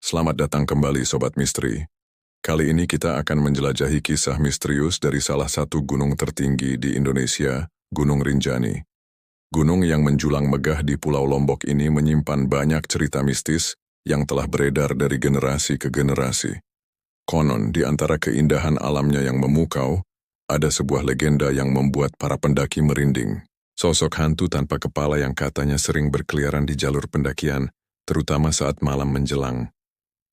Selamat datang kembali Sobat Misteri. Kali ini kita akan menjelajahi kisah misterius dari salah satu gunung tertinggi di Indonesia, Gunung Rinjani. Gunung yang menjulang megah di Pulau Lombok ini menyimpan banyak cerita mistis yang telah beredar dari generasi ke generasi. Konon, di antara keindahan alamnya yang memukau, ada sebuah legenda yang membuat para pendaki merinding. Sosok hantu tanpa kepala yang katanya sering berkeliaran di jalur pendakian, terutama saat malam menjelang.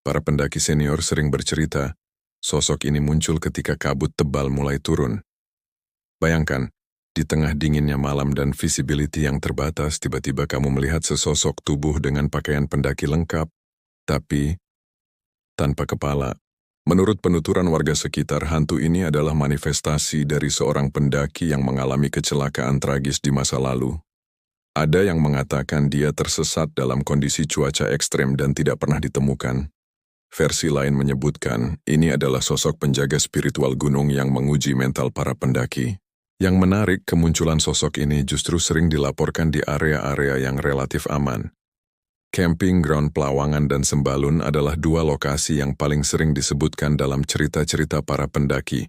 Para pendaki senior sering bercerita, sosok ini muncul ketika kabut tebal mulai turun. Bayangkan, di tengah dinginnya malam dan visibility yang terbatas, tiba-tiba kamu melihat sesosok tubuh dengan pakaian pendaki lengkap, tapi tanpa kepala. Menurut penuturan warga sekitar, hantu ini adalah manifestasi dari seorang pendaki yang mengalami kecelakaan tragis di masa lalu. Ada yang mengatakan dia tersesat dalam kondisi cuaca ekstrem dan tidak pernah ditemukan. Versi lain menyebutkan ini adalah sosok penjaga spiritual gunung yang menguji mental para pendaki. Yang menarik, kemunculan sosok ini justru sering dilaporkan di area-area yang relatif aman. Camping ground Pelawangan dan Sembalun adalah dua lokasi yang paling sering disebutkan dalam cerita-cerita para pendaki.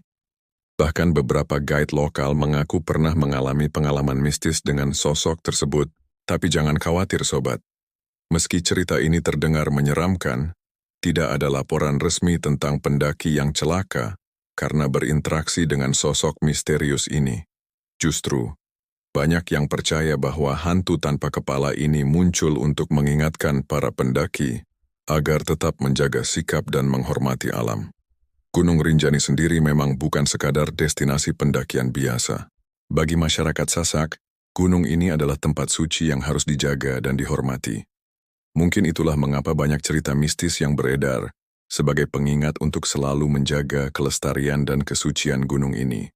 Bahkan beberapa guide lokal mengaku pernah mengalami pengalaman mistis dengan sosok tersebut. Tapi jangan khawatir sobat. Meski cerita ini terdengar menyeramkan, tidak ada laporan resmi tentang pendaki yang celaka karena berinteraksi dengan sosok misterius ini. Justru, banyak yang percaya bahwa hantu tanpa kepala ini muncul untuk mengingatkan para pendaki agar tetap menjaga sikap dan menghormati alam. Gunung Rinjani sendiri memang bukan sekadar destinasi pendakian biasa. Bagi masyarakat Sasak, gunung ini adalah tempat suci yang harus dijaga dan dihormati. Mungkin itulah mengapa banyak cerita mistis yang beredar sebagai pengingat untuk selalu menjaga kelestarian dan kesucian gunung ini.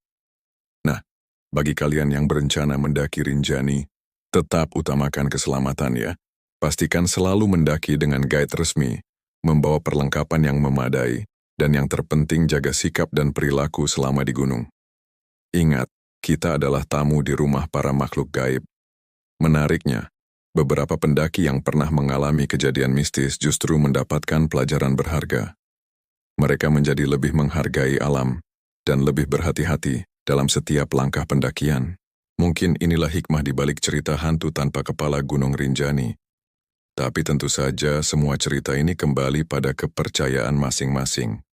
Nah, bagi kalian yang berencana mendaki Rinjani, tetap utamakan keselamatan ya. Pastikan selalu mendaki dengan guide resmi, membawa perlengkapan yang memadai, dan yang terpenting jaga sikap dan perilaku selama di gunung. Ingat, kita adalah tamu di rumah para makhluk gaib. Menariknya, beberapa pendaki yang pernah mengalami kejadian mistis justru mendapatkan pelajaran berharga. Mereka menjadi lebih menghargai alam dan lebih berhati-hati dalam setiap langkah pendakian. Mungkin inilah hikmah di balik cerita hantu tanpa kepala Gunung Rinjani. Tapi tentu saja semua cerita ini kembali pada kepercayaan masing-masing.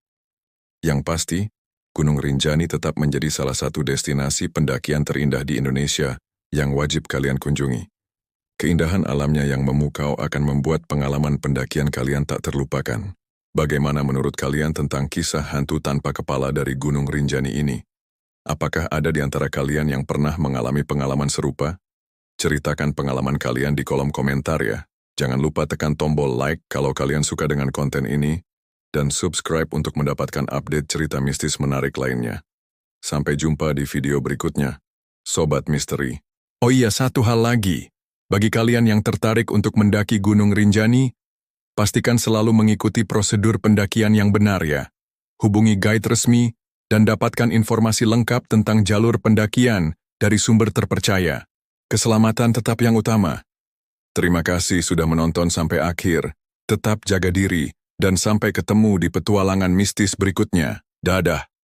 Yang pasti, Gunung Rinjani tetap menjadi salah satu destinasi pendakian terindah di Indonesia yang wajib kalian kunjungi. Keindahan alamnya yang memukau akan membuat pengalaman pendakian kalian tak terlupakan. Bagaimana menurut kalian tentang kisah hantu tanpa kepala dari Gunung Rinjani ini? Apakah ada di antara kalian yang pernah mengalami pengalaman serupa? Ceritakan pengalaman kalian di kolom komentar ya. Jangan lupa tekan tombol like kalau kalian suka dengan konten ini, dan subscribe untuk mendapatkan update cerita mistis menarik lainnya. Sampai jumpa di video berikutnya, Sobat Misteri. Oh iya, satu hal lagi. Bagi kalian yang tertarik untuk mendaki Gunung Rinjani, pastikan selalu mengikuti prosedur pendakian yang benar ya. Hubungi guide resmi, dan dapatkan informasi lengkap tentang jalur pendakian dari sumber terpercaya. Keselamatan tetap yang utama. Terima kasih sudah menonton sampai akhir. Tetap jaga diri, dan sampai ketemu di petualangan mistis berikutnya. Dadah.